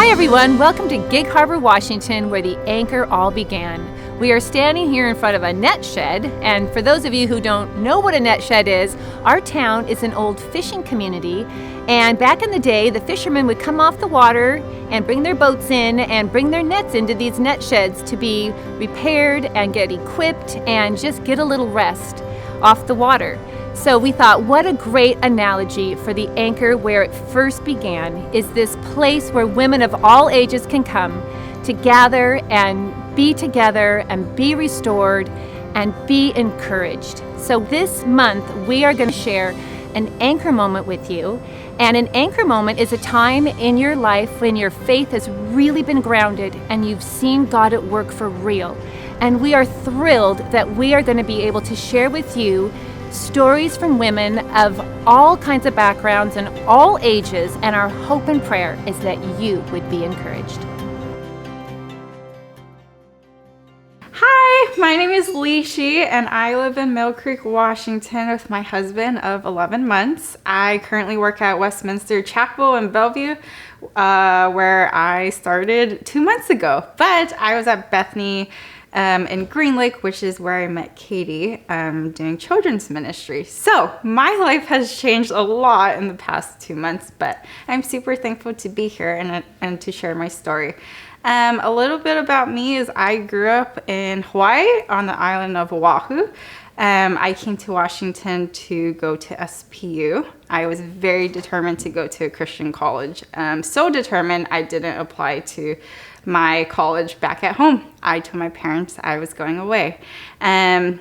Hi everyone, welcome to Gig Harbor, Washington, where the anchor all began. We are standing here in front of a net shed, and for those of you who don't know what a net shed is, our town is an old fishing community, and back in the day, the fishermen would come off the water and bring their boats in and bring their nets into these net sheds to be repaired and get equipped and just get a little rest off the water. So we thought, what a great analogy for the anchor where it first began is this place where women of all ages can come to gather and be together and be restored and be encouraged. So this month we are going to share an anchor moment with you. And an anchor moment is a time in your life when your faith has really been grounded and you've seen God at work for real. And we are thrilled that we are going to be able to share with you stories from women of all kinds of backgrounds and all ages, and our hope and prayer is that you would be encouraged. Hi, my name is Lishi, and I live in Mill Creek, Washington with my husband of 11 months. I currently work at Westminster Chapel in Bellevue, where I started 2 months ago, but I was at Bethany in Green Lake, which is where I met Katie, doing children's ministry. So my life has changed a lot in the past 2 months, but I'm super thankful to be here and to share my story. A little bit about me is I grew up in Hawaii on the island of Oahu. I came to Washington to go to SPU. I was very determined to go to a Christian college. So determined I didn't apply to my college back at home. I told my parents I was going away. And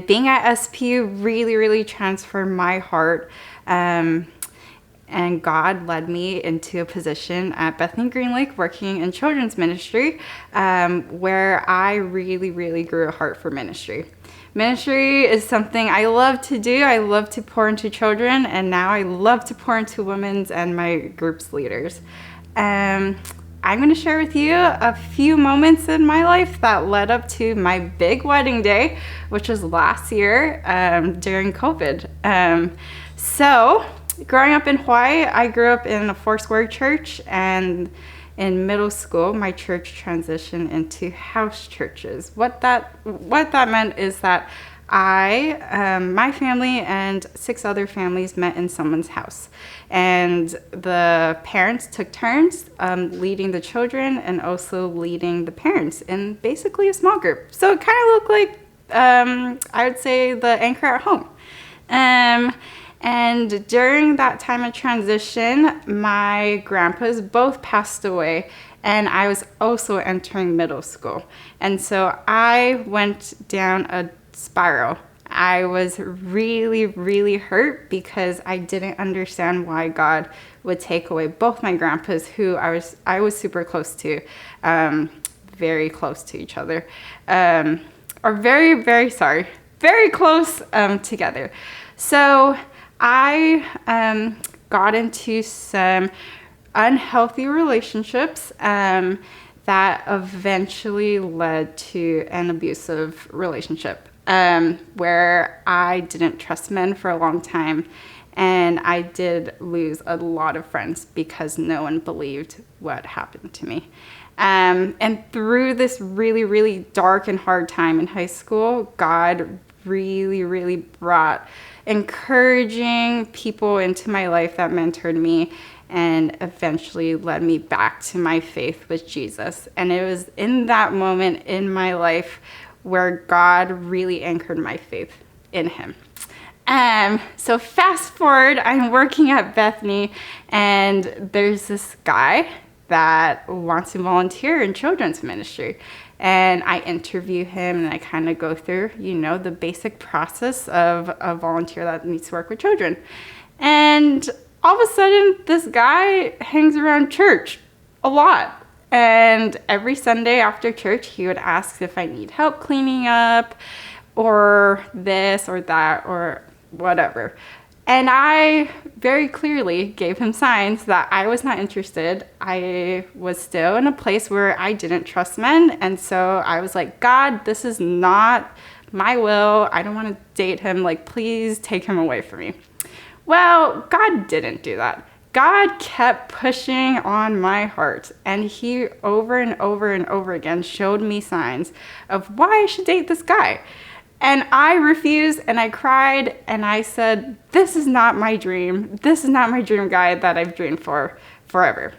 being at SPU really transformed my heart. And God led me into a position at Bethany Green Lake working in children's ministry, where I really grew a heart for ministry. Ministry is something I love to do. I love to pour into children, and now I love to pour into women's and my group's leaders. I'm going to share with you a few moments in my life that led up to my big wedding day, which was last year during COVID. So growing up in Hawaii, I grew up in a Foursquare church, and in middle school, my church transitioned into house churches. What that meant is that my family and 6 other families met in someone's house, and the parents took turns leading the children and also leading the parents in basically a small group. So it kind of looked like I would say the anchor at home. And during that time of transition, my grandpas both passed away, and I was also entering middle school. And so I went down a spiral. I was really hurt because I didn't understand why God would take away both my grandpas, who I was super close to, very close to each other, or very close together. So I got into some unhealthy relationships that eventually led to an abusive relationship, where I didn't trust men for a long time, and I did lose a lot of friends because no one believed what happened to me. And through this really dark and hard time in high school, God really brought encouraging people into my life that mentored me and eventually led me back to my faith with Jesus. And it was in that moment in my life where God really anchored my faith in him. So fast forward, I'm working at Bethany, and there's this guy that wants to volunteer in children's ministry. And I interview him, and I kind of go through, the basic process of a volunteer that needs to work with children. And all of a sudden, this guy hangs around church a lot. And every Sunday after church, he would ask if I need help cleaning up or this or that or whatever. And I very clearly gave him signs that I was not interested. I was still in a place where I didn't trust men. And so I was like, God, this is not my will. I don't want to date him. Like, please take him away from me. Well, God didn't do that. God kept pushing on my heart, and he over and over and over again showed me signs of why I should date this guy. And I refused, and I cried, and I said, this is not my dream. This is not my dream guy that I've dreamed for forever.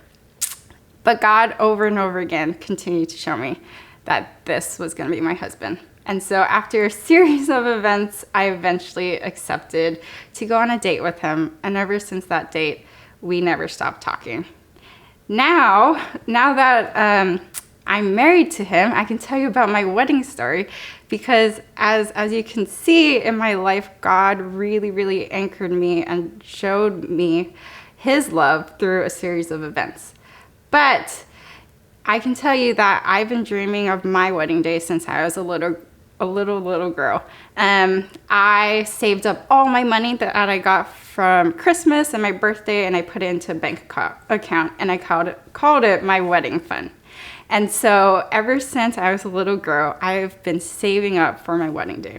But God over and over again continued to show me that this was going to be my husband. And so after a series of events, I eventually accepted to go on a date with him. And ever since that date, we never stopped talking. Now that I'm married to him, I can tell you about my wedding story, because as you can see in my life, God really, really anchored me and showed me his love through a series of events. But I can tell you that I've been dreaming of my wedding day since I was a little girl. I saved up all my money that I got from Christmas and my birthday, and I put it into a bank account, and I called it my wedding fund. And so ever since I was a little girl, I've been saving up for my wedding day.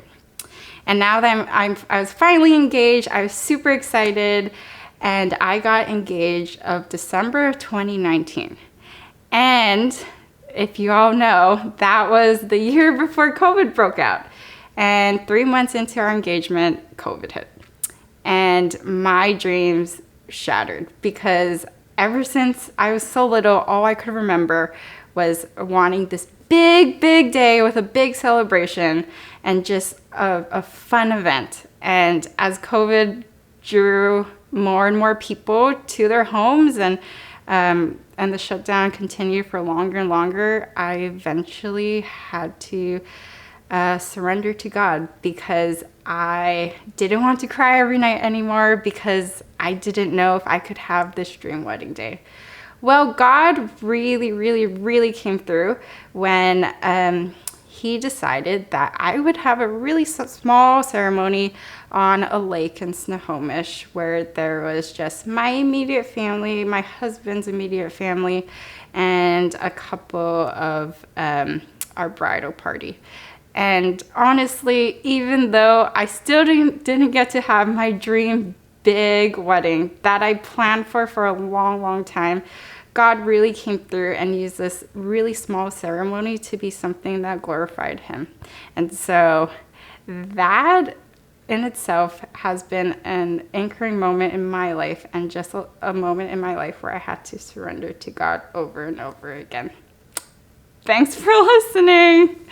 And now that I was finally engaged, I was super excited, and I got engaged of December of 2019. And if you all know, that was the year before COVID broke out. And 3 months into our engagement, COVID hit. And my dreams shattered, because ever since I was so little, all I could remember was wanting this big day with a big celebration and just a fun event. And as COVID drew more and more people to their homes, and the shutdown continued for longer and longer, I eventually had to surrender to God, because I didn't want to cry every night anymore, because I didn't know if I could have this dream wedding day. Well, God really came through when he decided that I would have a really small ceremony on a lake in Snohomish, where there was just my immediate family, my husband's immediate family, and a couple of our bridal party. And honestly, even though I still didn't get to have my dream big wedding that I planned for a long time, God really came through and used this really small ceremony to be something that glorified him. And so that in itself has been an anchoring moment in my life, and just a moment in my life where I had to surrender to God over and over again. Thanks for listening.